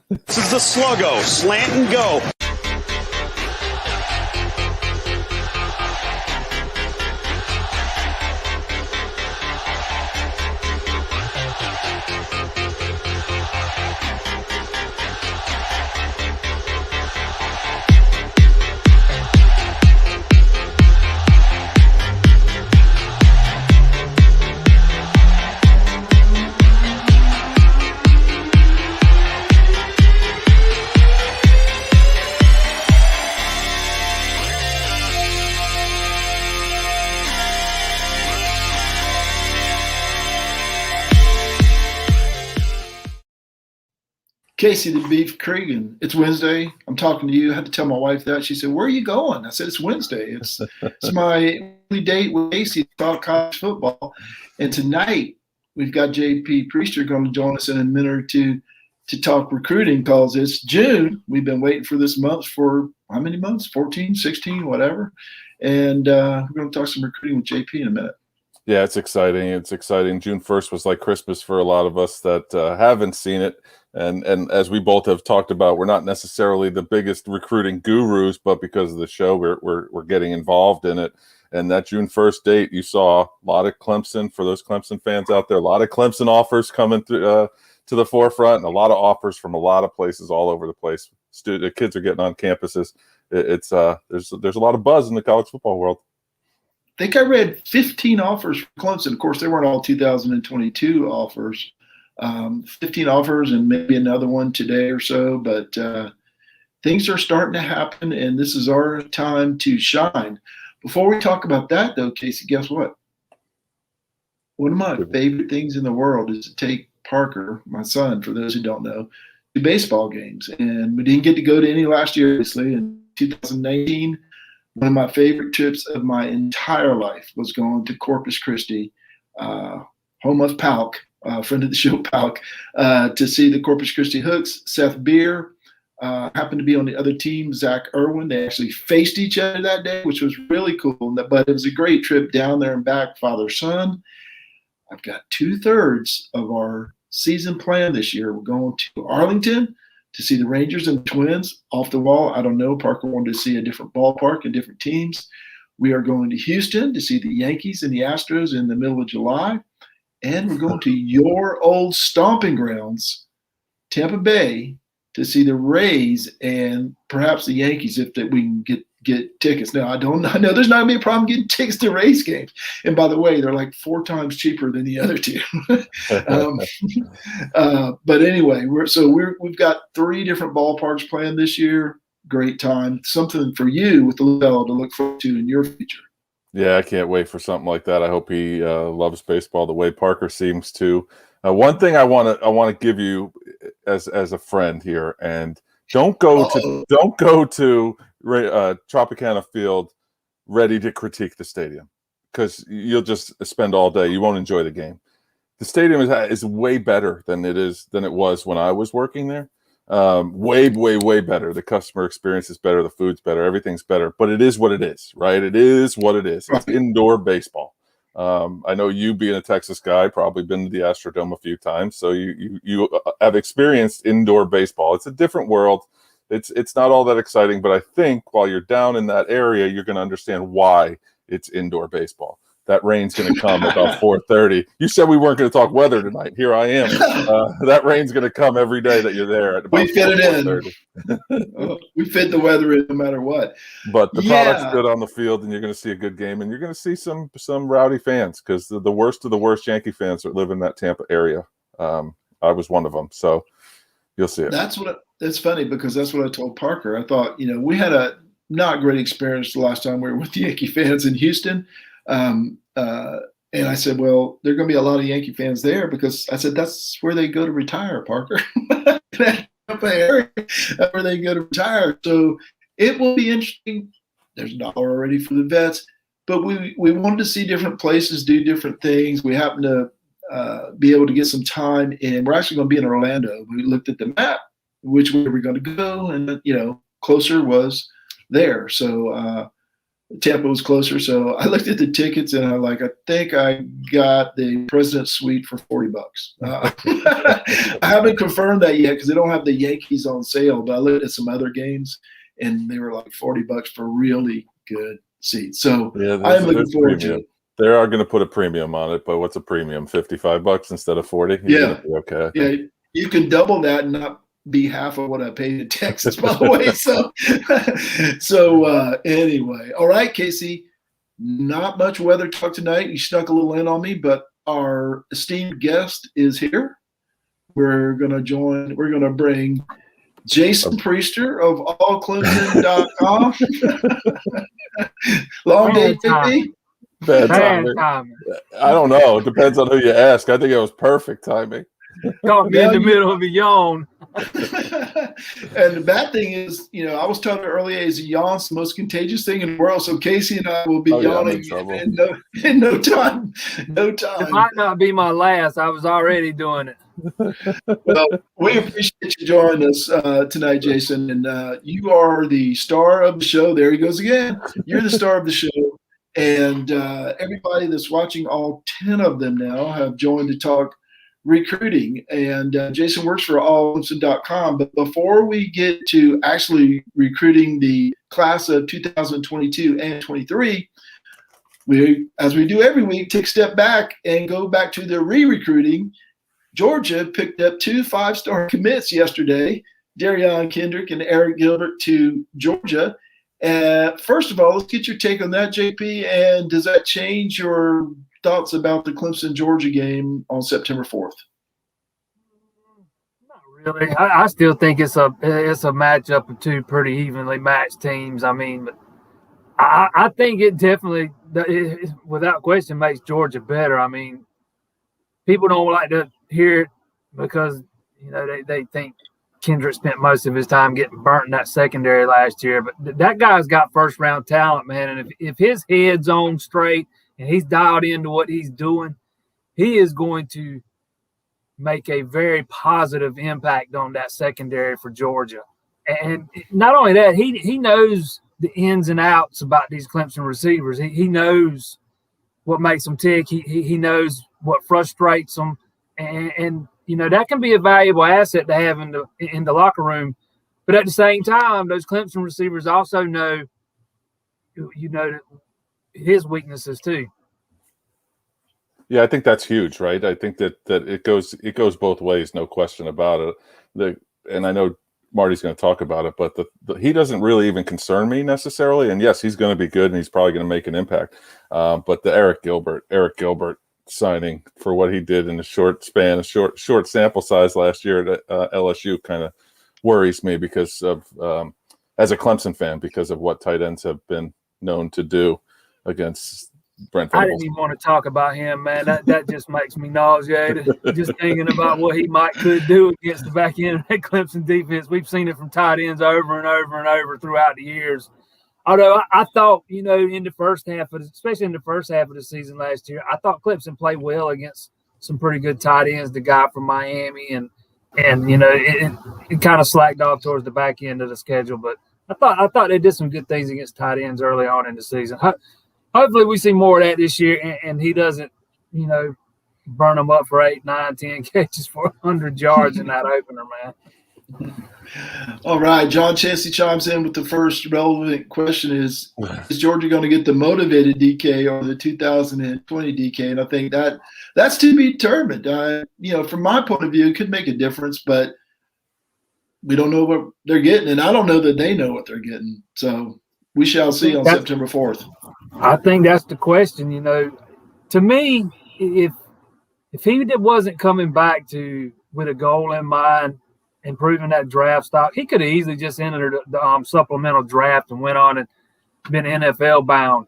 This is the sluggo, slant and go. Casey the Beef Cregan. It's Wednesday. I'm talking to you. I had to tell my wife that. She said, "Where are you going?" I said, "It's Wednesday. It's my weekly date with Casey to talk college football." And tonight we've got JP Priester going to join us in a minute or two to talk recruiting because it's June. We've been waiting for this month for how many months? 14, 16, whatever. And we're going to talk some recruiting with JP in a minute. Yeah, it's exciting. It's exciting. June 1st was like Christmas for a lot of us that haven't seen it. And as we both have talked about, we're not necessarily the biggest recruiting gurus, but because of the show, we're getting involved in it. And that June 1st date, you saw a lot of Clemson, for those Clemson fans out there, a lot of Clemson offers coming through, to the forefront, and a lot of offers from a lot of places all over the place. Kids are getting on campuses. There's a lot of buzz in the college football world. I think I read 15 offers from Clemson. Of course, they weren't all 2022 offers. 15 offers and maybe another one today or so, but things are starting to happen, and this is our time to shine. Before we talk about that, though, Casey, guess what? One of my favorite things in the world is to take Parker, my son, for those who don't know, to baseball games. And we didn't get to go to any last year, obviously. In 2019, one of my favorite trips of my entire life was going to Corpus Christi, home of Palk, friend of the show, Palk, to see the Corpus Christi Hooks. Seth Beer happened to be on the other team, Zach Irwin. They actually faced each other that day, which was really cool. But it was a great trip down there and back, father-son. I've got 2/3 of our season plan this year. We're going to Arlington to see the Rangers and the Twins off the wall. I don't know. Parker wanted to see a different ballpark and different teams. We are going to Houston to see the Yankees and the Astros in the middle of July. And we're going to your old stomping grounds, Tampa Bay, to see the Rays and perhaps the Yankees if we can get tickets. Now, I know there's not going to be a problem getting tickets to Rays games. And by the way, they're like 4 times cheaper than the other two. But anyway, we've got 3 different ballparks planned this year. Great time. Something for you with the Lil to look forward to in your future. Yeah, I can't wait for something like that. I hope he loves baseball the way Parker seems to. One thing I want to give you as a friend here, and don't go to Tropicana Field ready to critique the stadium, because you'll just spend all day. You won't enjoy the game. The stadium is way better than it was when I was working there. Way better. The customer experience is better. The food's better. Everything's better. But it is what it is, right? It is what it is. It's indoor baseball. I know you, being a Texas guy, probably been to the Astrodome a few times, so you have experienced indoor baseball. It's a different world. It's not all that exciting, but I think while you're down in that area, you're going to understand why it's indoor baseball. That rain's going to come about 4:30. You said we weren't going to talk weather tonight. Here I am. That rain's going to come every day that you're there. At about we fit it in. We fit the weather in no matter what. But the product's good on the field, and you're going to see a good game, and you're going to see some rowdy fans, because the worst of the worst Yankee fans that live in that Tampa area. I was one of them, so you'll see it. It's funny because that's what I told Parker. I thought, we had a not great experience the last time we were with the Yankee fans in Houston. And I said, well, there are going to be a lot of Yankee fans there, because I said, that's where they go to retire, Parker. That's where they go to retire. So it will be interesting. There's $1 already for the vets, but we wanted to see different places, do different things. We happen to be able to get some time, and we're actually going to be in Orlando. We looked at the map, which way we're going to go, and closer was there. So Tampa was closer, so I looked at the tickets and I think I got the President's Suite for $40. I haven't confirmed that yet because they don't have the Yankees on sale, but I looked at some other games and they were like $40 for really good seats. So Yeah, I'm looking forward to it. They are going to put a premium on it, but what's a premium? $55 instead of 40. Yeah, okay. Yeah, you can double that and not be half of what I paid in Texas, by the way. So anyway, all right, Casey. Not much weather talk tonight. You snuck a little in on me, but our esteemed guest is here. We're gonna bring Jason Priester of allclemson.com. Long day, JP. Bad timing. I don't know. It depends on who you ask. I think it was perfect timing. Caught me in the middle of a yawn. And the bad thing is, I was telling you earlier, is yawn's the most contagious thing in the world. So Casey and I will be yawning in no time. No time. It might not be my last. I was already doing it. Well, we appreciate you joining us tonight, Jason. And you are the star of the show. There he goes again. You're the star of the show. And everybody that's watching, all 10 of them now, have joined to talk recruiting. And Jason works for allclemson.com. But before we get to actually recruiting the class of 2022 and 23, we, as we do every week, take a step back and go back to the re-recruiting. Georgia picked up 2 5-star commits yesterday, Darion Kendrick and Eric Gilbert to Georgia. First of all, let's get your take on that, JP. And does that change your thoughts about the Clemson-Georgia game on September 4th? Not really. I still think it's a matchup of 2 pretty evenly matched teams. I mean, I think it definitely, without question, makes Georgia better. I mean, people don't like to hear it because, they think Kendrick spent most of his time getting burnt in that secondary last year. But that guy's got first-round talent, man. And if his head's on straight and he's dialed into what he's doing, he is going to make a very positive impact on that secondary for Georgia. And not only that, he knows the ins and outs about these Clemson receivers. He knows what makes them tick. He knows what frustrates them. And that can be a valuable asset to have in the locker room. But at the same time, those Clemson receivers also know, his weaknesses too. Yeah, I think that's huge, right? I think that it goes both ways, no question about it. And I know Marty's going to talk about it, but he doesn't really even concern me necessarily. And yes, he's going to be good and he's probably going to make an impact. But the Eric Gilbert signing for what he did in a short span, a short sample size last year at LSU kind of worries me because of, as a Clemson fan, because of what tight ends have been known to do against Brent Venables. I didn't even want to talk about him, man. That just makes me nauseated. Just thinking about what he could do against the back end of that Clemson defense. We've seen it from tight ends over and over and over throughout the years. Although I thought, in the first half especially in the first half of the season last year, I thought Clemson played well against some pretty good tight ends. The guy from Miami and it kind of slacked off towards the back end of the schedule. But I thought they did some good things against tight ends early on in the season. Hopefully we see more of that this year, and he doesn't, burn them up for 8, 9, 10 catches for 100 yards in that opener, man. All right, John Chancey chimes in with the first relevant question: Is Georgia going to get the motivated DK or the 2020 DK? And I think that's to be determined. From my point of view, it could make a difference, but we don't know what they're getting, and I don't know that they know what they're getting. So we shall see on September 4th. I think that's the question. To me, if he wasn't coming back with a goal in mind, improving that draft stock, he could have easily just entered the supplemental draft and went on and been NFL bound.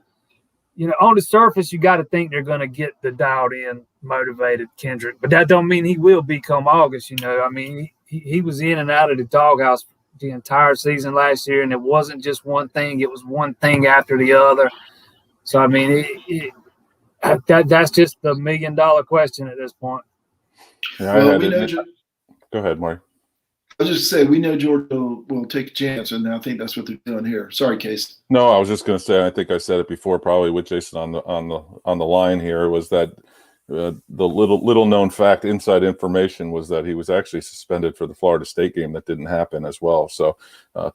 On the surface, you got to think they're going to get the dialed in, motivated Kendrick, but that don't mean he will be come August. I mean, he was in and out of the doghouse the entire season last year, and it wasn't just one thing; it was one thing after the other. So, I mean, that's just the $1 million question at this point. Yeah, go ahead, Marty. I was just saying, we know Georgia will take a chance, and I think that's what they're doing here. Sorry, Case. No, I was just going to say, I think I said it before, probably with Jason on the line here, was that the little known fact, inside information, was that he was actually suspended for the Florida State game that didn't happen as well. So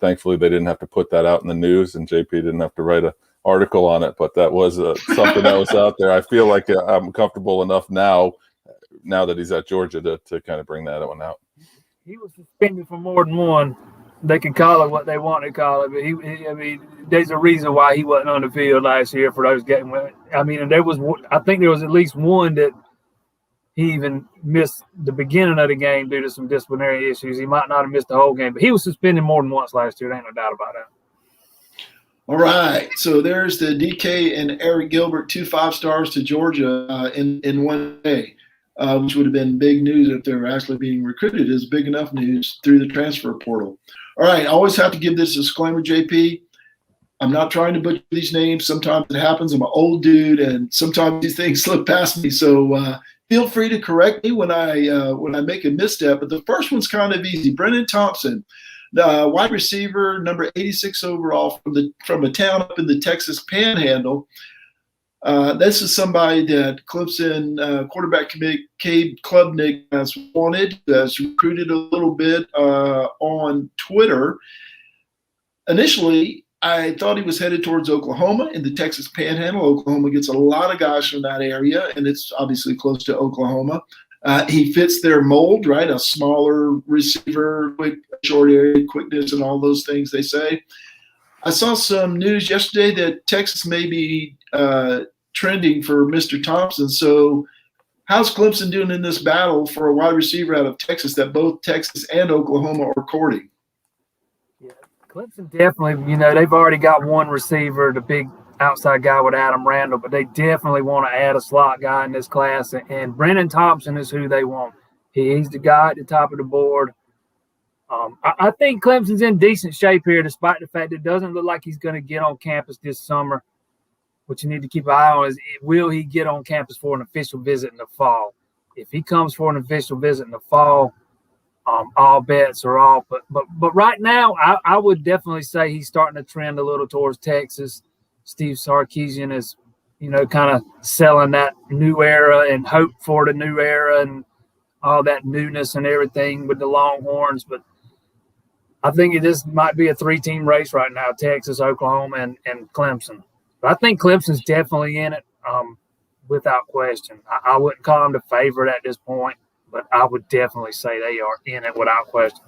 thankfully they didn't have to put that out in the news, and JP didn't have to write an article on it. But that was something that was out there. I feel like I'm comfortable enough now that he's at Georgia to kind of bring that one out. He was suspended for more than one. They can call it what they want to call it, but I mean, there's a reason why he wasn't on the field last year for those games. I mean, and I think there was at least one that he even missed the beginning of the game due to some disciplinary issues. He might not have missed the whole game, but he was suspended more than once last year. There ain't no doubt about that. All right, so there's the DK and Eric Gilbert, 2 5-stars to Georgia in one day, which would have been big news if they were actually being recruited. Is big enough news through the transfer portal. All right, I always have to give this disclaimer, JP. I'm not trying to butcher these names. Sometimes it happens. I'm an old dude, and sometimes these things slip past me. So feel free to correct me when I make a misstep. But the first one's kind of easy. Brennan Thompson, the wide receiver, number 86 overall from a town up in the Texas Panhandle. This is somebody that Clemson quarterback commit Cade Klubnik has wanted, has recruited a little bit on Twitter. Initially, I thought he was headed towards Oklahoma in the Texas Panhandle. Oklahoma gets a lot of guys from that area, and it's obviously close to Oklahoma. He fits their mold, right? A smaller receiver, quick, short area, quickness, and all those things they say. I saw some news yesterday that Texas may be trending for Mr. Thompson. So how's Clemson doing in this battle for a wide receiver out of Texas that both Texas and Oklahoma are courting? Yeah, Clemson definitely, they've already got one receiver, the big outside guy with Adam Randall, but they definitely want to add a slot guy in this class, and Brennan Thompson is who they want. He's the guy at the top of the board. I think Clemson's in decent shape here, despite the fact it doesn't look like he's going to get on campus this summer. What you need to keep an eye on is, will he get on campus for an official visit in the fall? If he comes for an official visit in the fall, all bets are off. But right now, I would definitely say he's starting to trend a little towards Texas. Steve Sarkisian is, kind of selling that new era and hope for the new era and all that newness and everything with the Longhorns. But I think this might be a 3-team race right now: Texas, Oklahoma, and Clemson. But I think Clemson's definitely in it, without question. I wouldn't call them the favorite at this point, but I would definitely say they are in it without question.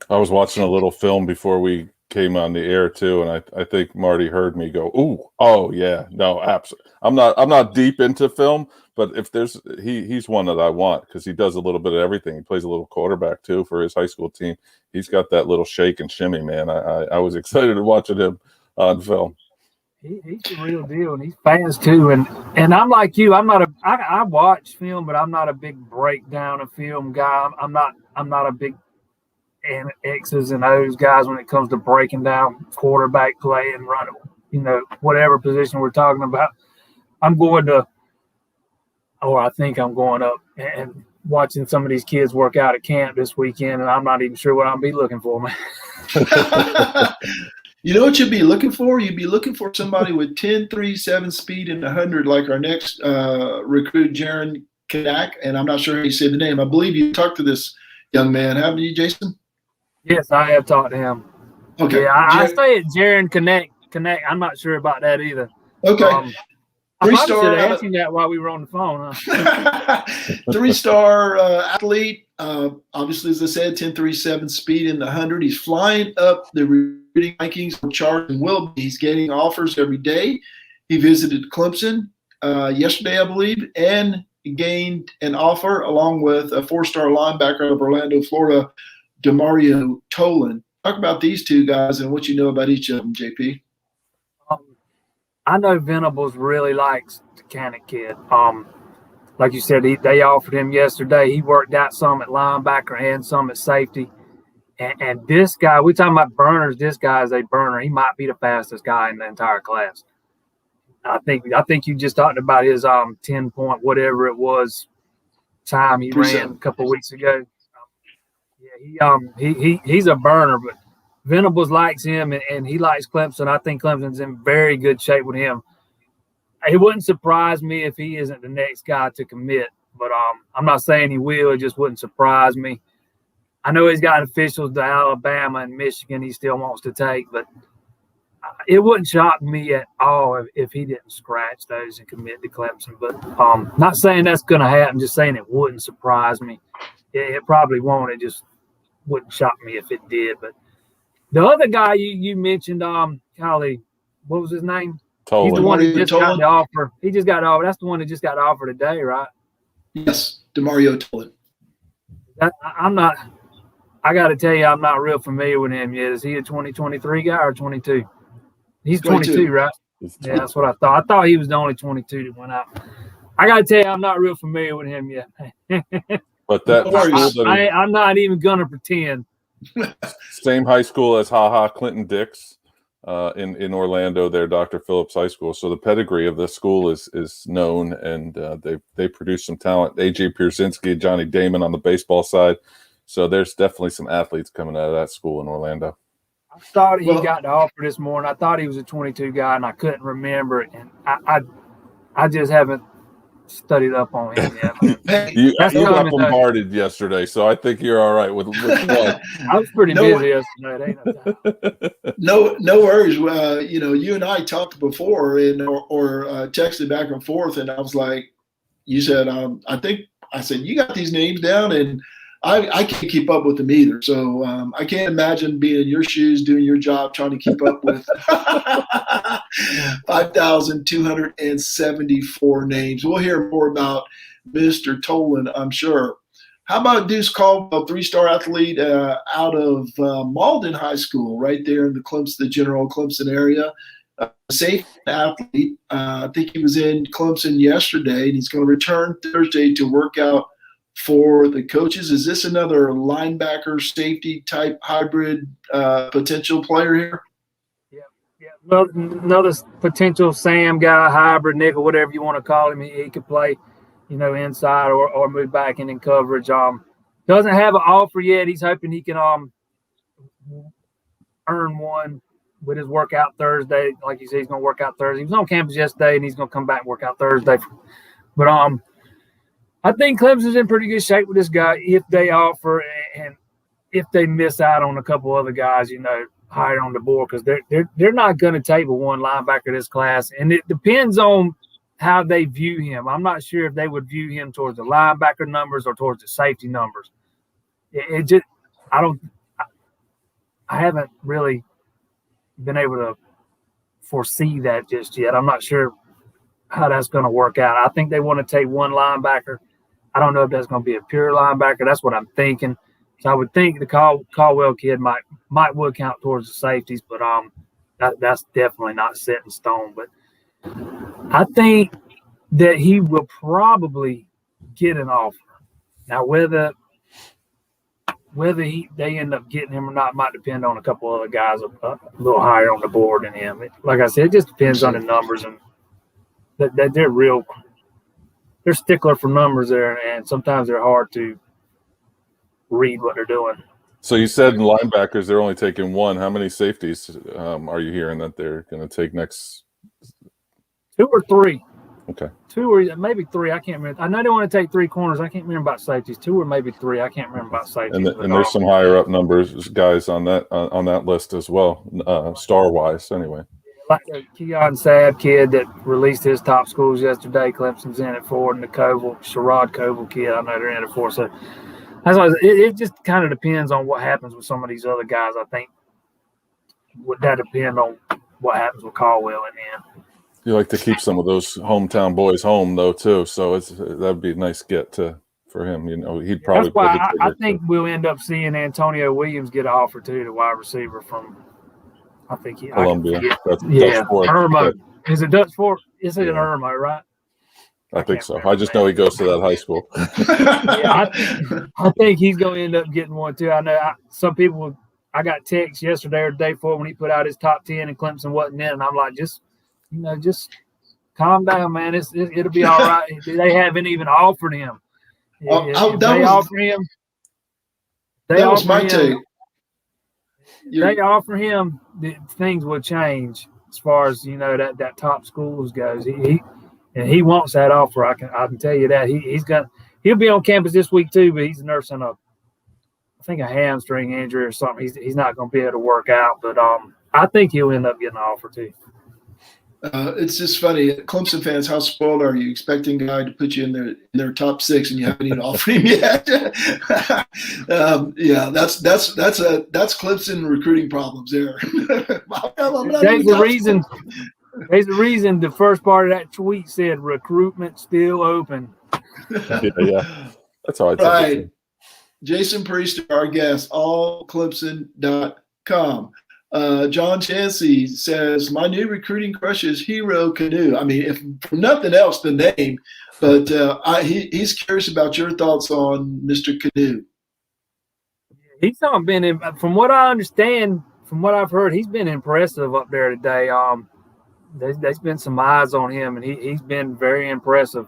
I was watching a little film before we came on the air too, and I think Marty heard me go, "Ooh, oh yeah, no, absolutely." I'm not deep into film, but if there's he's one that I want, because he does a little bit of everything. He plays a little quarterback too for his high school team. He's got that little shake and shimmy, man. I was excited watching him on film. He's the real deal, and he's fast too. And I'm like you. I watch film, but I'm not a big breakdown of film guy. I'm not a big X's and O's guys when it comes to breaking down quarterback play and running, whatever position we're talking about. I think I'm going up and watching some of these kids work out at camp this weekend, and I'm not even sure what I'll be looking for, man. You know what you'd be looking for? You'd be looking for somebody with 10.37 speed and 100, like our next recruit, Jaron Kanak. And I'm not sure how you say the name. I believe you talked to this young man, haven't you, Jason? Yes, I have talked to him. Okay. Yeah, I say it, Jaron Kanak. I'm not sure about that either. Okay. I probably should have asked you that while we were on the phone. Huh? 3-star athlete. Obviously, as I said, 10.37 speed in the 100. He's flying up the recruiting rankings for Charles and Wilby. He's getting offers every day. He visited Clemson yesterday, I believe, and gained an offer along with a 4-star linebacker of Orlando, Florida, Demario Tolan. Talk about these two guys and what you know about each of them, JP. I know Venables really likes the Kanak kid. Like you said, they offered him yesterday. He worked out some at linebacker and some at safety. And this guy, we're talking about burners. This guy is a burner. He might be the fastest guy in the entire class. I think you just talked about his 10-point whatever it was time he ran a couple of weeks ago. He's a burner, but Venables likes him and he likes Clemson. I think Clemson's in very good shape with him. It wouldn't surprise me if he isn't the next guy to commit, but I'm not saying he will. It just wouldn't surprise me. I know he's got officials to Alabama and Michigan he still wants to take, but it wouldn't shock me at all if he didn't scratch those and commit to Clemson. But not saying that's going to happen, just saying it wouldn't surprise me. It probably won't. It just wouldn't shock me if it did. But the other guy you mentioned, golly, what was his name? Tolan. He's the one that just got the offer. He just got the offer. That's the one that just got the offer today, right? Yes, DeMario Tolan. I got to tell you, I'm not real familiar with him yet. Is he a 2023 guy or 22? He's 22, right? Yeah, that's what I thought. I thought he was the only 22 that went out. I got to tell you, I'm not real familiar with him yet. But that I'm not even going to pretend. Same high school as Clinton Dix in Orlando there, Dr. Phillips High School. So the pedigree of this school is known, and they produce some talent. A.J. Pierzynski, Johnny Damon on the baseball side. So there's definitely some athletes coming out of that school in Orlando. I thought he got the offer this morning. I thought he was a 22 guy, and I couldn't remember it. And I just haven't studied up on him yet. you got bombarded yesterday, so I think you're all right with one. I was pretty busy yesterday. No worries. You and I talked before or texted back and forth, and I was like, you said, I said, you got these names down, and I can't keep up with them either. So I can't imagine being in your shoes, doing your job, trying to keep up with 5,274 names. We'll hear more about Mr. Tolan, I'm sure. How about Deuce Caldwell, 3-star athlete out of Malden High School, right there in the general Clemson area. Safe athlete. I think he was in Clemson yesterday, and he's going to return Thursday to work out for the coaches. Is this another linebacker safety type hybrid potential player here? Yeah. Well, another potential Sam guy, hybrid nickel, whatever you want to call him. He could play, inside or move back in coverage. Doesn't have an offer yet. He's hoping he can earn one with his workout Thursday. Like he said, he's going to work out Thursday. He was on campus yesterday, and he's going to come back and work out Thursday. But I think Clemson's in pretty good shape with this guy if they offer and if they miss out on a couple other guys, higher on the board, because they're not going to table one linebacker this class, and it depends on how they view him. I'm not sure if they would view him towards the linebacker numbers or towards the safety numbers. I haven't really been able to foresee that just yet. I'm not sure how that's going to work out. I think they want to take one linebacker. I don't know if that's going to be a pure linebacker. That's what I'm thinking. So I would think the Caldwell kid would count towards the safeties, but that's definitely not set in stone. But I think that he will probably get an offer. Now, whether they end up getting him or not might depend on a couple other guys a little higher on the board than him. Like I said, it just depends on the numbers, and that they're stickler for numbers there, and sometimes they're hard to read what they're doing. So you said in linebackers they're only taking one. How many safeties are you hearing that they're going to take next? 2 or 3. Okay. 2 or maybe 3. I can't remember. I know they want to take 3 corners. I can't remember about safeties. 2 or maybe 3. I can't remember about safeties. And there's some higher up numbers guys on that list as well, star wise anyway. Like the Keon Sabb kid that released his top schools yesterday, Clemson's in it for, and the Sherrod Koval kid, I know they're in it for. So that's why it just kind of depends on what happens with some of these other guys. I think would that depend on what happens with Caldwell in the end. You like to keep some of those hometown boys home though too, so that'd be a nice get for him. He'd probably. That's why I think we'll end up seeing Antonio Williams get an offer too, the wide receiver from. I think Columbia. Dutch Irmo. Is it Dutch Fork? Is it an Irmo, right? I think so. I just know he goes to that high school. I think he's going to end up getting one too. I know some people. I got texts yesterday or the day before when he put out his top 10 and Clemson wasn't in, and I'm like, just calm down, man. It'll be all right. They haven't even offered him. If they offer him, That was my take. They offer him, things will change as far as that top schools goes. He wants that offer. I can tell you that he'll be on campus this week too, but he's nursing I think a hamstring injury or something. He's not going to be able to work out, but I think he'll end up getting an offer too. It's just funny. Clemson fans, how spoiled are you expecting a guy to put you in their top 6 and you haven't even offered him yet? Yeah, that's Clemson recruiting problems there. There's a reason the first part of that tweet said recruitment still open. Yeah. That's how I take right. it. Jason Priester, our guest, allclemson.com. John Chansey says, my new recruiting crush is Hero Canoe. I mean, if for nothing else, the name. But he's curious about your thoughts on Mr. Canoe. He's not been, from what I understand, from what I've heard, he's been impressive up there today. There's been some eyes on him, and he's been very impressive.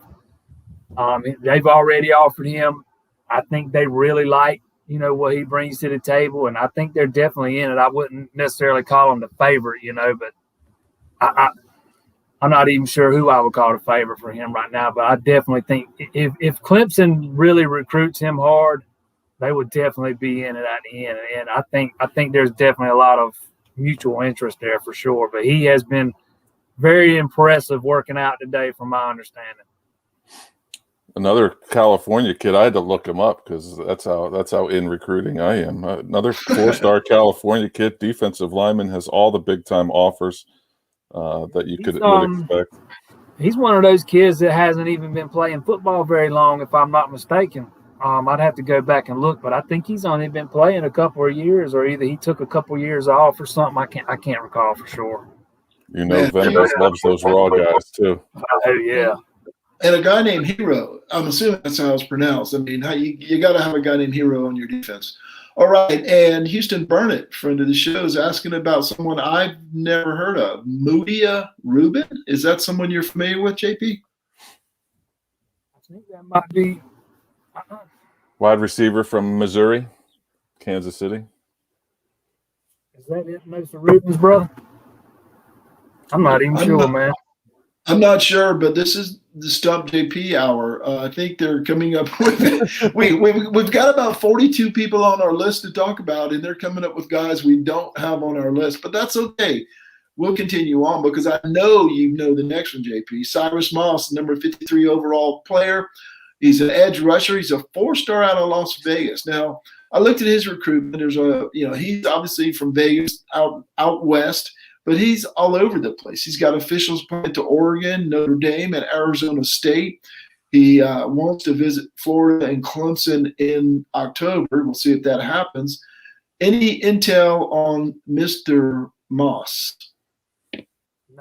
They've already offered him. I think they really like what he brings to the table, and I think they're definitely in it. I wouldn't necessarily call him the favorite, but I'm not even sure who I would call the favorite for him right now. But I definitely think if Clemson really recruits him hard, they would definitely be in it at the end. And I think there's definitely a lot of mutual interest there for sure. But he has been very impressive working out today, from my understanding. Another California kid, I had to look him up because that's how in recruiting I am. Another 4-star California kid, defensive lineman, has all the big time offers that you would expect. He's one of those kids that hasn't even been playing football very long, if I'm not mistaken. I'd have to go back and look, but I think he's only been playing a couple of years, or either he took a couple of years off or something. I can't recall for sure. Venables loves those raw guys too. Oh yeah. And a guy named Hero. I'm assuming that's how it's pronounced. I mean, you got to have a guy named Hero on your defense. All right. And Houston Burnett, friend of the show, is asking about someone I've never heard of. Mudia Rubin. Is that someone you're familiar with, JP? I think that might be. Wide receiver from Missouri, Kansas City. Is that it, Mr. Rubin's brother? I'm not even sure, man. I'm not sure, but this is the Stump JP hour. I think they're coming up with it. We've got about 42 people on our list to talk about, and they're coming up with guys we don't have on our list. But that's okay. We'll continue on because I know you know the next one, JP. Cyrus Moss, number 53 overall player. He's an edge rusher. He's a 4-star out of Las Vegas. Now, I looked at his recruitment. There's he's obviously from Vegas out west. But he's all over the place. He's got officials pointed to Oregon, Notre Dame, and Arizona State. He wants to visit Florida and Clemson in October. We'll see if that happens. Any intel on Mr. Moss?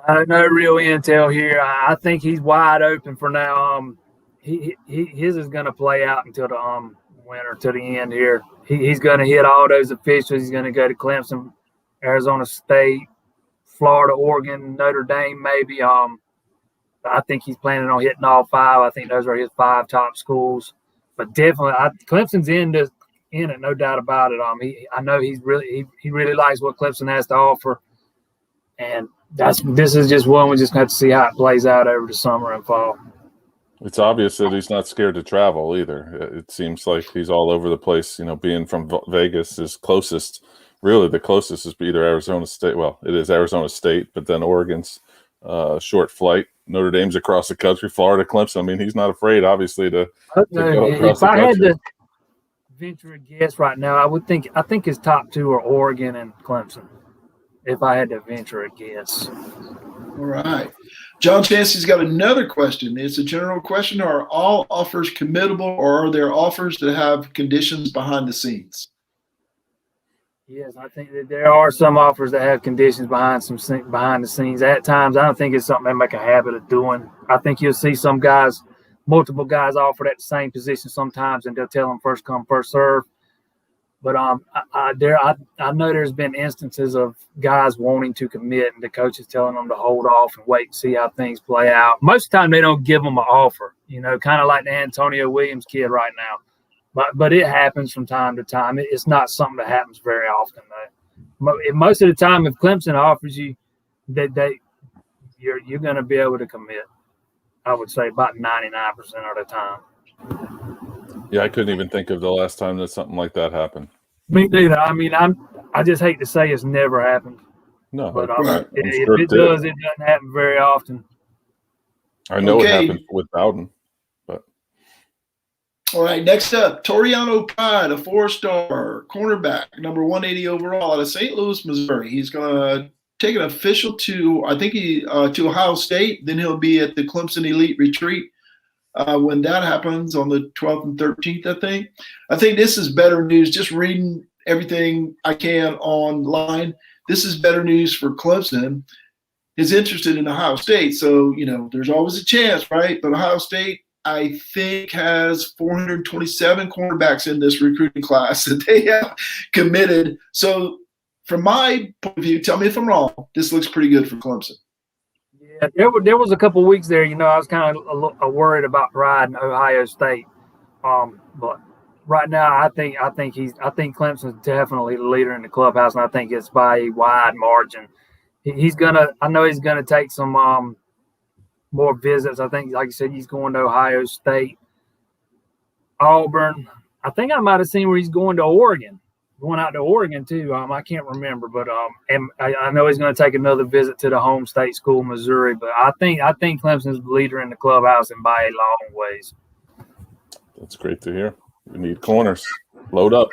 No real intel here. I think he's wide open for now. His is going to play out until the winter, to the end here. He's going to hit all those officials. He's going to go to Clemson, Arizona State, Florida, Oregon, Notre Dame, maybe. I think he's planning on hitting all 5. I think those are his 5 top schools. But definitely, Clemson's in it, no doubt about it. I know he really likes what Clemson has to offer, and this is just one we just have to see how it plays out over the summer and fall. It's obvious that he's not scared to travel either. It seems like he's all over the place. Being from Vegas is closest. Really, the closest is either Arizona State. Well, it is Arizona State, but then Oregon's short flight. Notre Dame's across the country. Florida, Clemson. I mean, he's not afraid, obviously, to go across the country. If I had to venture a guess right now, I think his top 2 are Oregon and Clemson. If I had to venture a guess. All right. John Chansey's got another question. It's a general question. Are all offers committable, or are there offers that have conditions behind the scenes? Yes, I think that there are some offers that have conditions behind the scenes. At times, I don't think it's something they make a habit of doing. I think you'll see some guys, multiple guys offered at the same position sometimes, and they'll tell them first come, first serve. But I know there's been instances of guys wanting to commit, and the coaches telling them to hold off and wait and see how things play out. Most of the time, they don't give them an offer. Kind of like the Antonio Williams kid right now. But it happens from time to time. It's not something that happens very often, though. Most of the time, if Clemson offers you, you're going to be able to commit. I would say about 99% of the time. Yeah, I couldn't even think of the last time that something like that happened. Me neither. I mean, I just hate to say it's never happened. No, But I'm if sure it does, it doesn't happen very often. I know it Okay. happened with Bowden, but All right, next up, Toriano Pride, a 4-star cornerback, number 180 overall out of St. Louis, Missouri. He's going to take an official to, I think to Ohio State. Then he'll be at the Clemson Elite Retreat when that happens on the 12th and 13th, I think. I think this is better news. Just reading everything I can online, this is better news for Clemson. Is interested in Ohio State. So, there's always a chance, right? But Ohio State, I think, has 427 cornerbacks in this recruiting class that they have committed. So, from my point of view, tell me if I'm wrong, this looks pretty good for Clemson. Yeah, there was a couple of weeks there, I was kind of worried about riding Ohio State. But right now, I think Clemson's definitely the leader in the clubhouse, and I think it's by a wide margin. I know he's gonna take some more visits. I think, like you said, he's going to Ohio State, Auburn. I think I might have seen where he's going to Oregon, going out to Oregon too. I can't remember, but and I know he's going to take another visit to the home state school, Missouri. But I think Clemson's the leader in the clubhouse and by a long ways. that's great to hear. We need corners. Load up.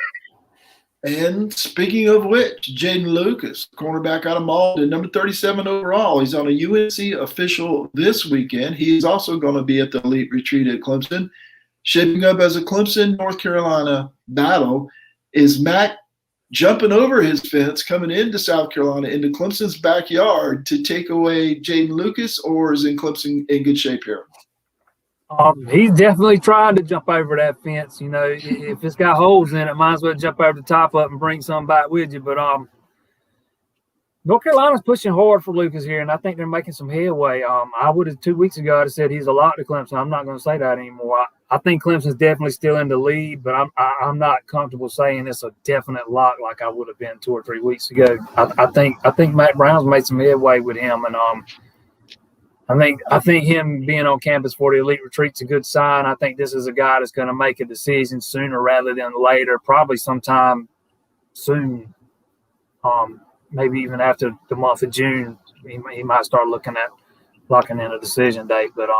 And speaking of which, Jaden Lucas, cornerback out of Malden, number 37 overall. He's on a UNC official this weekend. He's also going to be at the Elite Retreat at Clemson. Shaping up as a Clemson-North Carolina battle. Is Mac jumping over his fence, coming into South Carolina, into Clemson's backyard to take away Jaden Lucas, or is Clemson in good shape here? He's definitely trying to jump over that fence. If it's got holes in it, might as well jump over the top of it and bring some back with you. But North Carolina's pushing hard for Lucas here, and I think they're making some headway. I would have 2 weeks ago, I'd have said he's a lock to Clemson. I'm not going to say that anymore. I think Clemson's definitely still in the lead, but I'm not comfortable saying it's a definite lock like I would have been 2 or 3 weeks ago. I think Matt Brown's made some headway with him, and I think him being on campus for the Elite Retreat's a good sign. I think this is a guy that's going to make a decision sooner rather than later, probably sometime soon. Maybe even after the month of June, he might start looking at locking in a decision date. But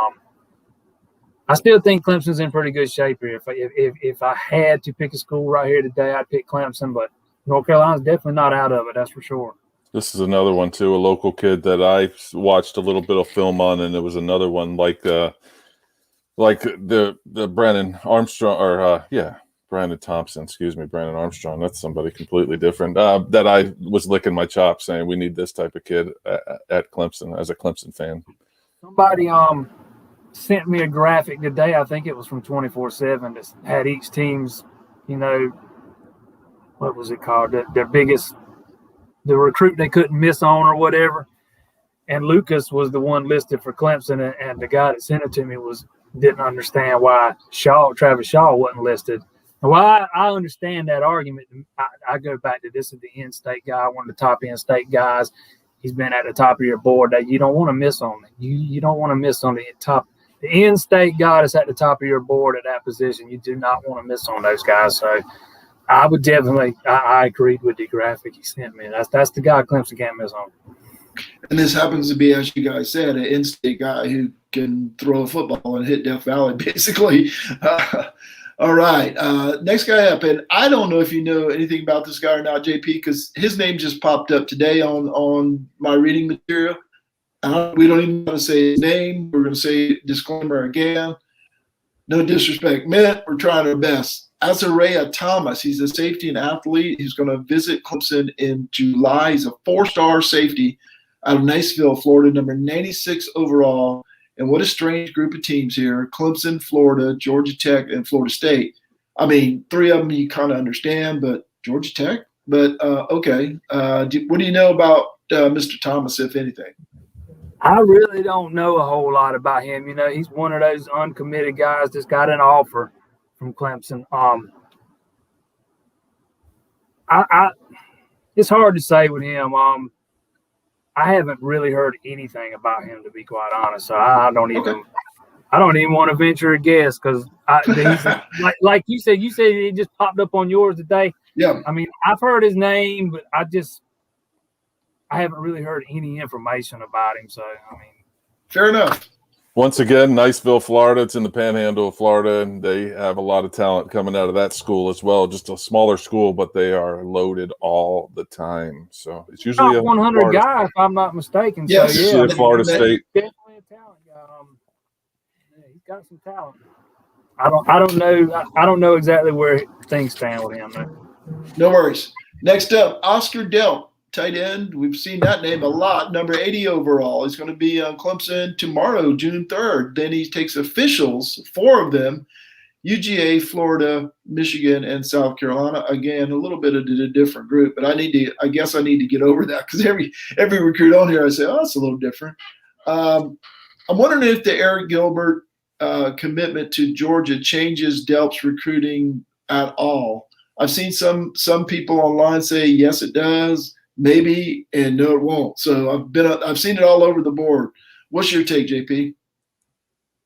I still think Clemson's in pretty good shape here. If I had to pick a school right here today, I'd pick Clemson. But North Carolina's definitely not out of it, that's for sure. This is another one too, a local kid that I watched a little bit of film on, and there was another one like the Brandon Armstrong, Brandon Thompson. Excuse me, Brandon Armstrong. That's somebody completely different. That I was licking my chops saying we need this type of kid at Clemson as a Clemson fan. Somebody sent me a graphic today. I think it was from 24/7 that had each team's, what was it called? Their biggest. The recruit they couldn't miss on or whatever. And Lucas was the one listed for Clemson, and the guy that sent it to me didn't understand why Travis Shaw wasn't listed. And while I understand that argument, I go back to this is the in-state guy, one of the top in-state guys. He's been at the top of your board that you don't want to miss on it. You don't want to miss on the in-state guy that's at the top of your board at that position. You do not want to miss on those guys. So I would definitely – I agreed with the graphic he sent me. That's the guy Clemson can't miss on. And this happens to be, as you guys said, an in-state guy who can throw a football and hit Death Valley, basically. All right. Next guy up. And I don't know if you know anything about this guy or not, JP, because his name just popped up today on my reading material. We don't even want to say his name. We're going to say disclaimer again. No disrespect meant. We're trying our best. Azariah Thomas, he's a safety and athlete. He's going to visit Clemson in July. He's a 4-star safety out of Niceville, Florida, number 96 overall. And what a strange group of teams here. Clemson, Florida, Georgia Tech, and Florida State. I mean, 3 of them you kind of understand, but Georgia Tech? But, okay. What do you know about Mr. Thomas, if anything? I really don't know a whole lot about him. He's one of those uncommitted guys that's got an offer from Clemson. I it's hard to say with him. I haven't really heard anything about him, to be quite honest. So I don't even want to venture a guess because like you said it just popped up on yours today. Yeah. I mean, I've heard his name, but I haven't really heard any information about him. So I mean, fair enough. Once again, Niceville, Florida. It's in the panhandle of Florida, and they have a lot of talent coming out of that school as well. Just a smaller school, but they are loaded all the time. So it's usually a 100 Florida guy, if I'm not mistaken. Yes. So Usually a Florida State. Definitely a talent guy. Yeah, he's got some talent. I don't know exactly where things stand with him. Though. No worries. Next up, Oscar Delp, tight end. We've seen that name a lot. Number 80 overall. He's going to be on Clemson tomorrow, June 3rd. Then he takes officials, 4 of them, UGA, Florida, Michigan, and South Carolina. Again, a little bit of a different group, but I guess I need to get over that because every recruit on here I say, oh, it's a little different. I'm wondering if the Eric Gilbert commitment to Georgia changes Delp's recruiting at all. I've seen some people online say yes, it does, maybe, and no, it won't. So I've seen it all over the board. What's your take, JP?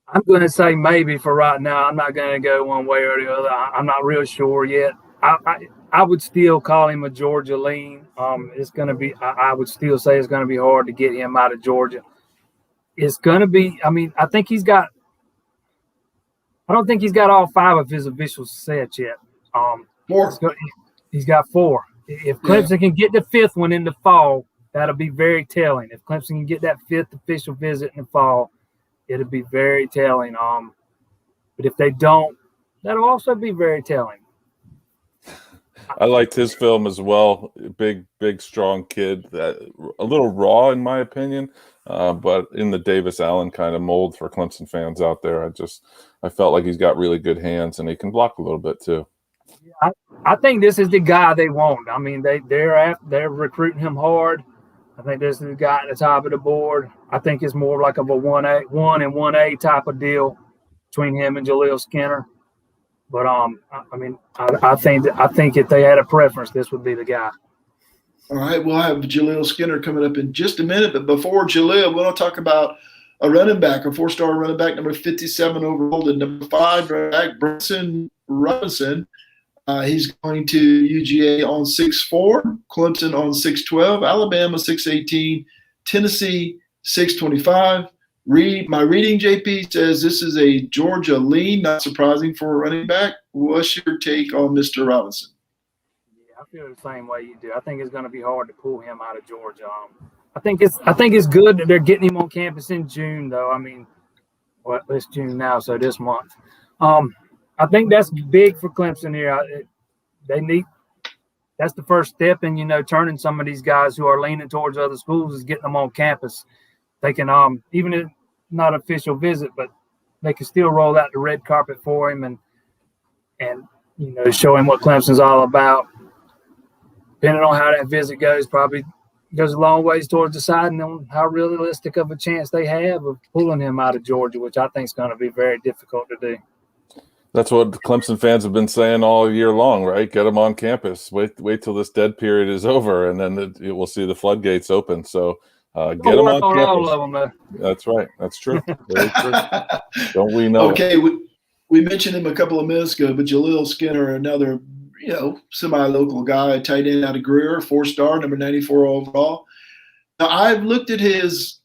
I'm going to say maybe for right now. I'm not going to go one way or the other. I'm not real sure yet. I would still call him a Georgia lean. It's going to be. I would still say it's going to be hard to get him out of Georgia. It's going to be. I mean, I think he's got. I don't think he's got all 5 of his officials set yet. 4. He's got 4. If Clemson can get the 5th one in the fall, that'll be very telling. If Clemson can get that 5th official visit in the fall, it'll be very telling. But if they don't, that'll also be very telling. I liked his film as well. Big, strong kid. That a little raw, in my opinion, but in the Davis Allen kind of mold for Clemson fans out there. I felt like he's got really good hands and he can block a little bit too. I think this is the guy they want. I mean, they're recruiting him hard. I think this is the guy at the top of the board. I think it's more like of a 1 and 1A type of deal between him and Jaleel Skinner. But I mean, I think if they had a preference, this would be the guy. All right, we'll have Jaleel Skinner coming up in just a minute. But before Jaleel, we want to talk about a running back, a 4-star running back, number 57 overall, and number 5 running back, Bryson Robinson. He's going to UGA on 6'4", Clemson on 6'12", Alabama 6'18", Tennessee 6'25". My reading, JP, says this is a Georgia lean, not surprising for a running back. What's your take on Mr. Robinson? Yeah, I feel the same way you do. I think it's going to be hard to pull him out of Georgia. I think it's good that they're getting him on campus in June, though. I mean, it's June now, so this month. I think that's big for Clemson here. That's the first step in, turning some of these guys who are leaning towards other schools is getting them on campus. They can, even if not official visit, but they can still roll out the red carpet for him and show him what Clemson's all about. Depending on how that visit goes, probably goes a long ways towards deciding on how realistic of a chance they have of pulling him out of Georgia, which I think is going to be very difficult to do. That's what Clemson fans have been saying all year long, right? Get them on campus. Wait till this dead period is over, and then we'll see the floodgates open. So get them on campus. All of them, that's right. That's true. Very true. Don't we know? Okay, we mentioned him a couple of minutes ago, but Jaleel Skinner, another semi-local guy, tight end out of Greer, 4-star, number 94 overall. Now I've looked at his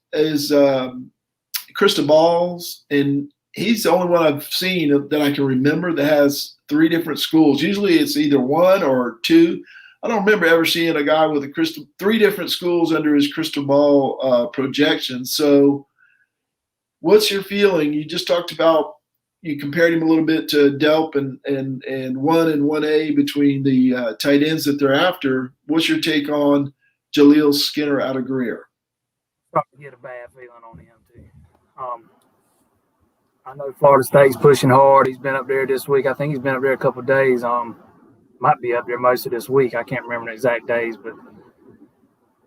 crystal balls, and he's the only one I've seen that I can remember that has 3 different schools. Usually it's either 1 or 2. I don't remember ever seeing a guy with 3 different schools under his crystal ball projection. So what's your feeling? You just talked about, you compared him a little bit to Delp and 1 and 1A between the tight ends that they're after. What's your take on Jaleel Skinner out of Greer? Probably get a bad feeling on him too. I know Florida State's pushing hard. He's been up there this week. I think he's been up there a couple of days. Might be up there most of this week. I can't remember the exact days, but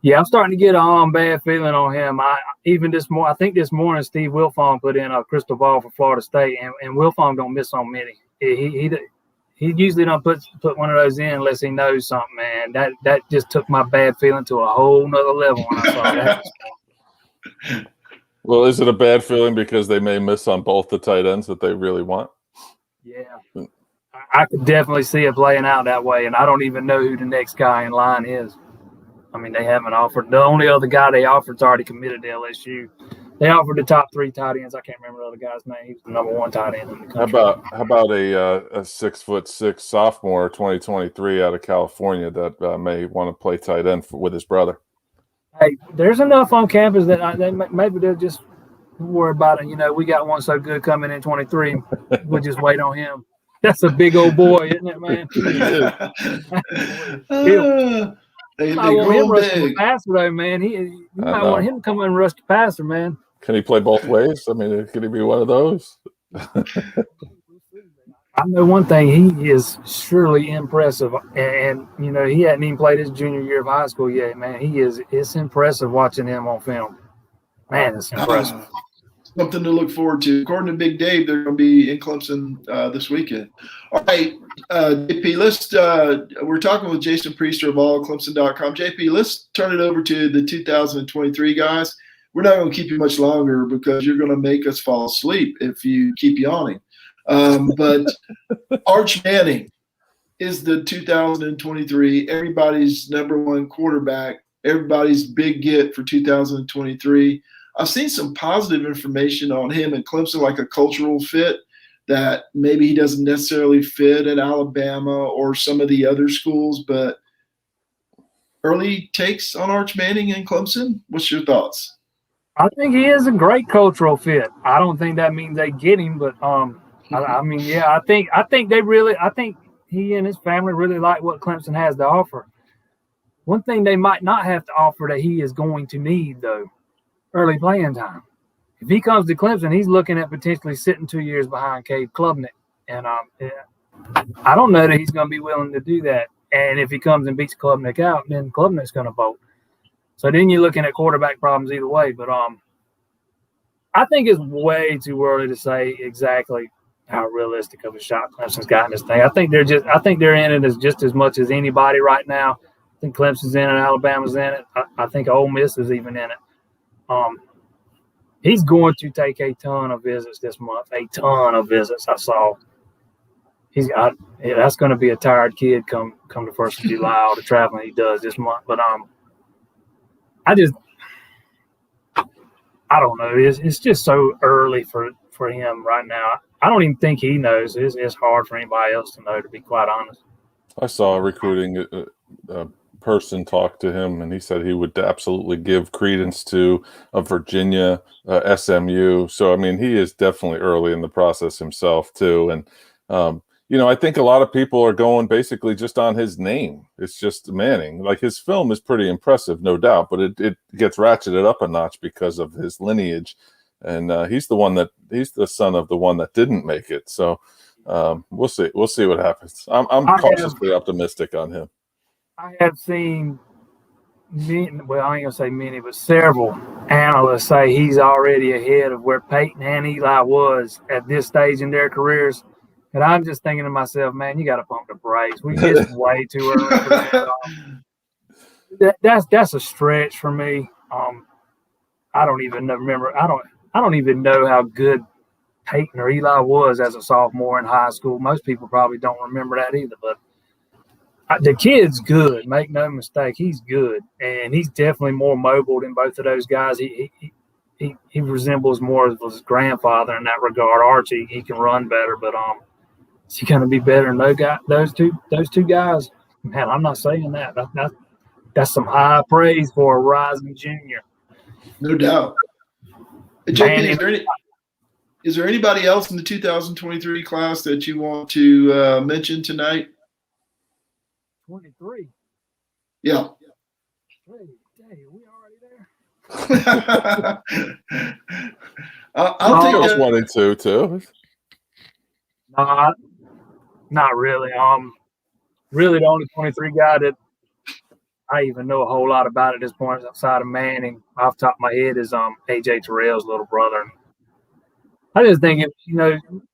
yeah, I'm starting to get a bad feeling on him. I think this morning Steve Wilfong put in a crystal ball for Florida State, and Wilfong don't miss on many. he usually don't put one of those in unless he knows something, man. That just took my bad feeling to a whole nother level when I saw that. Well, is it a bad feeling because they may miss on both the tight ends that they really want? Yeah. I could definitely see it playing out that way, and I don't even know who the next guy in line is. I mean, they haven't offered. The only other guy they offered's already committed to LSU. They offered the top 3 tight ends. I can't remember the other guy's name. He was the number 1 tight end in the country. How about a 6'6" sophomore, 2023 out of California that may want to play tight end with his brother? Hey, there's enough on campus that maybe they'll just worry about it. You know, we got one so good coming in 23. We'll just wait on him. That's a big old boy, isn't it, man? They might want him grow rushing the big. passer, though, man. You might want him to come in and rush the passer, man. Can he play both ways? I mean, could he be one of those? I know one thing. He is surely impressive, and you know he hadn't even played his junior year of high school yet, man. It's impressive watching him on film. Man, it's impressive. Something to look forward to. According to Big Dave, they're going to be in Clemson this weekend. All right, JP, we're talking with Jason Priester of allclemson.com. JP, let's turn it over to the 2023 guys. We're not going to keep you much longer because you're going to make us fall asleep if you keep yawning. But Arch Manning is the 2023, everybody's number 1 quarterback, everybody's big get for 2023. I've seen some positive information on him in Clemson, like a cultural fit, that maybe he doesn't necessarily fit at Alabama or some of the other schools. But early takes on Arch Manning in Clemson, what's your thoughts? I think he is a great cultural fit. I don't think that means they get him, but I mean, yeah, I think he and his family really like what Clemson has to offer. One thing they might not have to offer that he is going to need, though, early playing time. If he comes to Clemson, he's looking at potentially sitting 2 years behind Cade Klubnik. And I don't know that he's going to be willing to do that. And if he comes and beats Klubnik out, then Klubnik's going to vote. So then you're looking at quarterback problems either way. But I think it's way too early to say exactly how realistic of a shot Clemson's got in this thing. I think they're in it as just as much as anybody right now. I think Clemson's in it, Alabama's in it. I think Ole Miss is even in it. He's going to take a ton of visits this month. A ton of visits. I saw. That's going to be a tired kid come the 1st of July. All the traveling he does this month. But I don't know. It's just so early for him right now. I don't even think he knows. It's hard for anybody else to know, to be quite honest. I saw a recruiting person talk to him, and he said he would absolutely give credence to a Virginia, SMU. So, I mean, he is definitely early in the process himself, too. And, I think a lot of people are going basically just on his name. It's just Manning. Like, his film is pretty impressive, no doubt, but it gets ratcheted up a notch because of his lineage. And he's the son of the one that didn't make it. So we'll see what happens. I'm cautiously optimistic on him. I have seen many, well, I ain't gonna say many, but several analysts say he's already ahead of where Peyton and Eli was at this stage in their careers. And I'm just thinking to myself, man, you got to pump the brakes. We just way too early for that. That's a stretch for me. I don't even remember. I don't even know how good Peyton or Eli was as a sophomore in high school. Most people probably don't remember that either. But the kid's good. Make no mistake, he's good, and he's definitely more mobile than both of those guys. He resembles more of his grandfather in that regard. Archie, he can run better, but is he going to be better than those two guys? Man, I'm not saying that. That's some high praise for a rising junior. No doubt. JP, is there anybody else in the 2023 class that you want to mention tonight? 23. Yeah. Hey, dang, are we already there? I'll take that. 22 too. No, not really. Really the only 23 guy that I even know a whole lot about at this point outside of Manning off the top of my head is AJ Terrell's little brother. I just think it's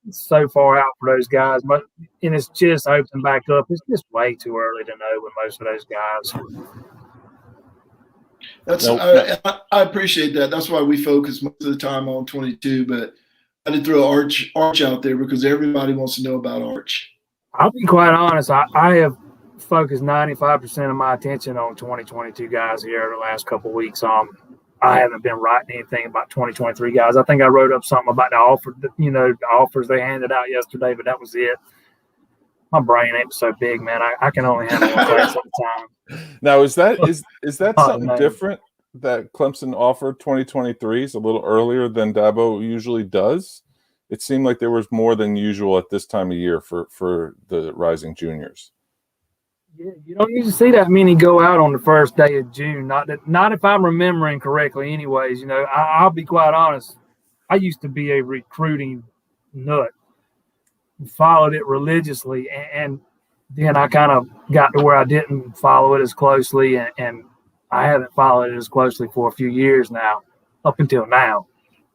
so far out for those guys, but and it's just opening back up. It's just way too early to know with most of those guys. I appreciate that. That's why we focus most of the time on 22. But I did throw Arch out there because everybody wants to know about Arch. I'll be quite honest. I have focused 95% of my attention on 2022 guys here the last couple of weeks. I haven't been writing anything about 2023 guys. I think I wrote up something about the offers they handed out yesterday, but that was it. My brain ain't so big, man. I can only handle one class at a time. Now, is that something different that Clemson offered 2023 is a little earlier than Dabo usually does? It seemed like there was more than usual at this time of year for the rising juniors. Yeah, you don't usually see that many go out on the first day of June. Not if I'm remembering correctly. Anyways, I'll be quite honest. I used to be a recruiting nut, followed it religiously, and then I kind of got to where I didn't follow it as closely, and I haven't followed it as closely for a few years now. Up until now,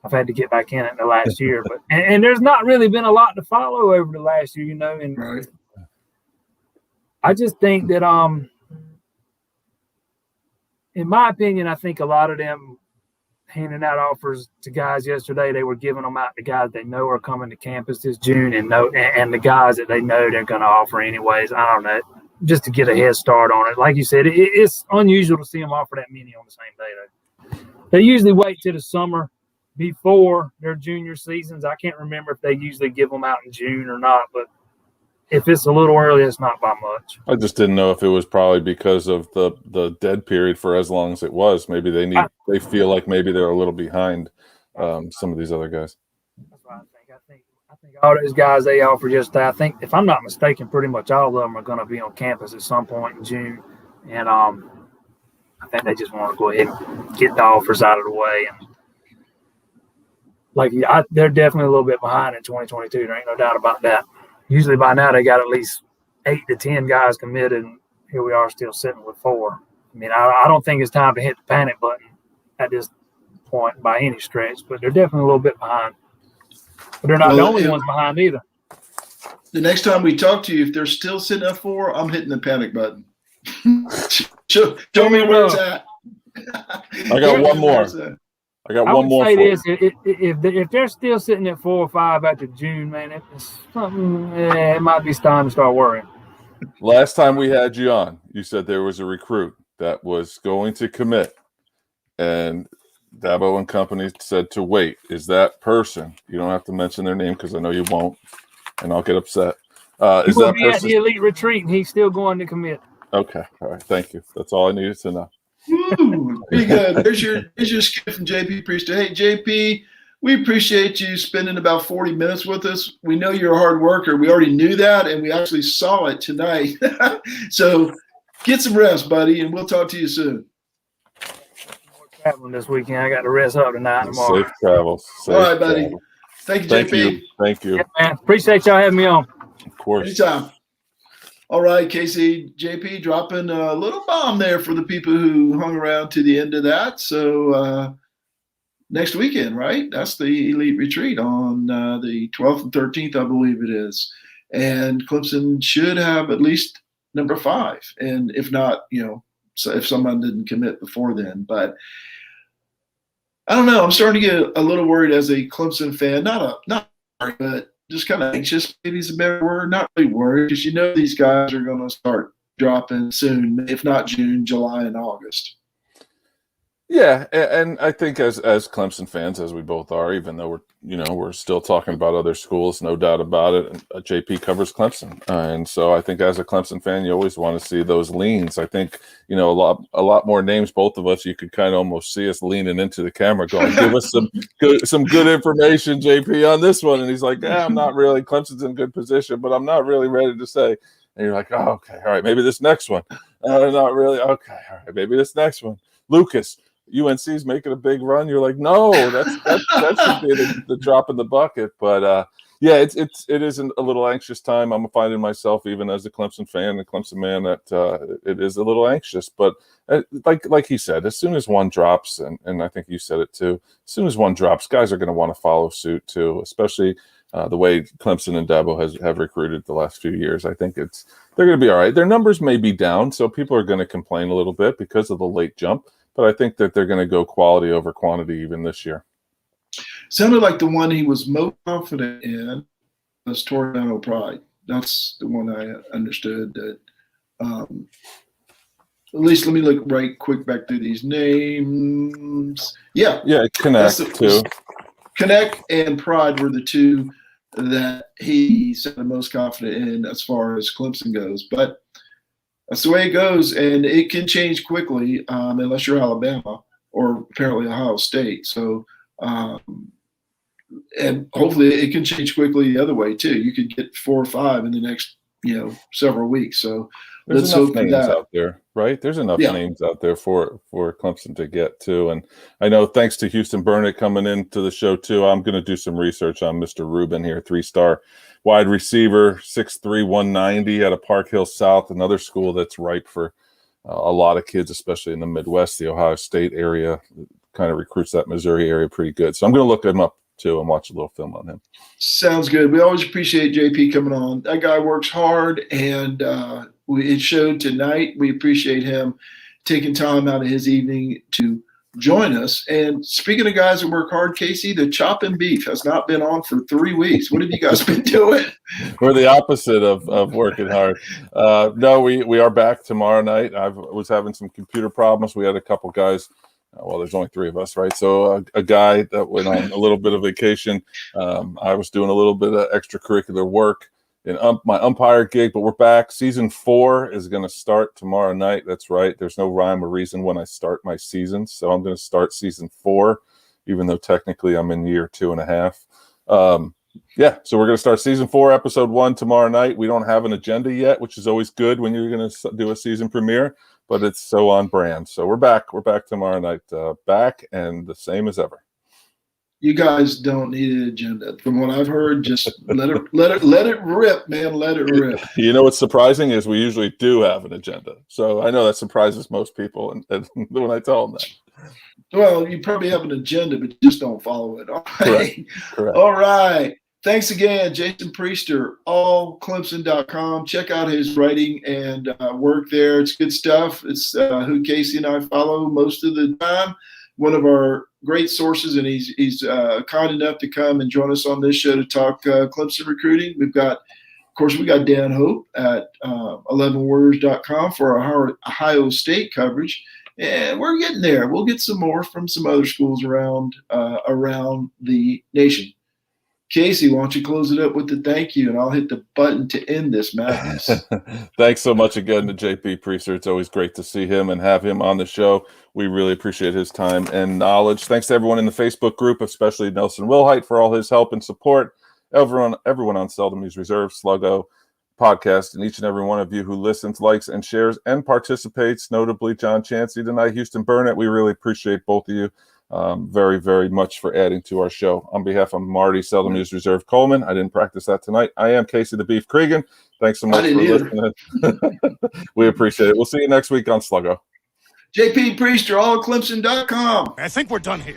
I've had to get back in it in the last year, but and there's not really been a lot to follow over the last year, and. Right. I just think that, in my opinion, I think a lot of them handing out offers to guys yesterday, they were giving them out to guys they know are coming to campus this June and the guys that they know they're going to offer anyways. I don't know, just to get a head start on it. Like you said, it's unusual to see them offer that many on the same day, though. They usually wait till the summer before their junior seasons. I can't remember if they usually give them out in June or not, but if it's a little early, it's not by much. I just didn't know if it was probably because of the dead period for as long as it was. Maybe they feel like maybe they're a little behind some of these other guys. That's what I think all those guys they offered yesterday, I think, if I'm not mistaken, pretty much all of them are going to be on campus at some point in June. And I think they just want to go ahead and get the offers out of the way. And they're definitely a little bit behind in 2022. There ain't no doubt about that. Usually by now they got at least 8 to 10 guys committed, and here we are still sitting with 4. I mean, I don't think it's time to hit the panic button at this point by any stretch, but they're definitely a little bit behind. But they're not the only ones behind either. The next time we talk to you, if they're still sitting at 4, I'm hitting the panic button. show me where it's at. I got one more. I would say this: if they're still sitting at 4 or 5 after June, man, it's something. It might be time to start worrying. Last time we had you on, you said there was a recruit that was going to commit, and Dabo and company said to wait. Is that person? You don't have to mention their name because I know you won't, and I'll get upset. Is that person at the elite retreat, and he's still going to commit? Okay, all right. Thank you. That's all I needed to know. Woo, pretty good. There's your skip from JP Priester. Hey, JP, we appreciate you spending about 40 minutes with us. We know you're a hard worker. We already knew that, and we actually saw it tonight. So get some rest, buddy, and we'll talk to you soon. More traveling this weekend. I got to rest up tonight and tomorrow. Safe travels. All right, buddy. Thank you, JP. Thank you. Yeah, man. Appreciate y'all having me on. Of course. Anytime. All right, Casey, JP dropping a little bomb there for the people who hung around to the end of that. So next weekend, right? That's the Elite Retreat on the 12th and 13th, I believe it is. And Clemson should have at least number 5. And if not, so if someone didn't commit before then. But I don't know. I'm starting to get a little worried as a Clemson fan. Not worried, but just kind of anxious, maybe is a better word. Not really worried, because these guys are going to start dropping soon, if not June, July, and August. Yeah, and I think as Clemson fans, as we both are, even though we're still talking about other schools, no doubt about it. And JP covers Clemson, and so I think as a Clemson fan, you always want to see those leans. I think a lot more names. Both of us, you could kind of almost see us leaning into the camera, going, "Give us some good information, JP, on this one." And he's like, "Yeah, I'm not really. Clemson's in good position, but I'm not really ready to say." And you're like, "Oh, okay, all right, maybe this next one. Not really. Okay, all right, maybe this next one." Lucas, UNC's making a big run. You're like, no, that should be the drop in the bucket. But Yeah, it is a little anxious time. I'm finding myself, even as a Clemson fan and Clemson man, that it is a little anxious. But like he said, as soon as one drops, and I think you said it too, as soon as one drops, guys are going to want to follow suit too, especially the way Clemson and Dabo have recruited the last few years. I think they're going to be all right. Their numbers may be down, so people are going to complain a little bit because of the late jump. But I think that they're going to go quality over quantity even this year. Sounded like the one he was most confident in was Tornado Pride. That's the one I understood that. At least let me look right quick back through these names. Yeah, Connect too. Connect and Pride were the two that he sounded most confident in as far as Clemson goes. But that's the way it goes, and it can change quickly unless you're Alabama or apparently Ohio State. So. And hopefully it can change quickly the other way too. You could get 4 or 5 in the next, several weeks. So there's enough names out there, right? There's enough Yeah. names out there for Clemson to get to. And I know, thanks to Houston Burnett coming into the show too, I'm going to do some research on Mr. Rubin here, 3-star wide receiver, 6'3", 190 out of Park Hill South, another school that's ripe for a lot of kids, especially in the Midwest. The Ohio State area kind of recruits that Missouri area pretty good. So I'm going to look him up too and watch a little film on him. Sounds good. We always appreciate JP coming on. That guy works hard, and it showed tonight. We appreciate him taking time out of his evening to join us. And speaking of guys that work hard, Casey, the Chop and Beef has not been on for 3 weeks. What have you guys been doing? We're the opposite of working hard. No, we are back tomorrow night. I was having some computer problems. We had a couple guys. Well, there's only 3 of us, right? So a guy that went on a little bit of vacation. I was doing a little bit of extracurricular work in my umpire gig, but we're back. Season 4 is going to start tomorrow night. That's right. There's no rhyme or reason when I start my season. So I'm going to start season 4, even though technically I'm in year 2.5. So we're going to start season 4, episode 1 tomorrow night. We don't have an agenda yet, which is always good when you're going to do a season premiere. But it's so on brand. So we're back. We're back tomorrow night. Back and the same as ever. You guys don't need an agenda. From what I've heard, just let it rip, man. Let it rip. You know what's surprising is we usually do have an agenda. So I know that surprises most people, and when I tell them that. Well, you probably have an agenda, but just don't follow it. All right. Correct. All right. Thanks again, Jason Priester, allclemson.com. Check out his writing and work there. It's good stuff. It's who Casey and I follow most of the time. One of our great sources, and he's kind enough to come and join us on this show to talk Clemson recruiting. We got Dan Hope at 11warriors.com for our Ohio State coverage. And we're getting there. We'll get some more from some other schools around the nation. Casey, why don't you close it up with the thank you, and I'll hit the button to end this madness. Thanks so much again to JP Priester. It's always great to see him and have him on the show. We really appreciate his time and knowledge. Thanks to everyone in the Facebook group, especially Nelson Wilhite, for all his help and support. Everyone on Seldom Used Reserve, Sluggo podcast, and each and every one of you who listens, likes, and shares and participates, notably John Chansey tonight, Houston Burnett. We really appreciate both of you very, very much for adding to our show. On behalf of Marty, Seldom Used Reserve Coleman, I didn't practice that tonight. I am Casey the Beef Cregan. Thanks so much for listening. We appreciate it. We'll see you next week on Sluggo. JP Priester, allclemson.com. I think we're done here.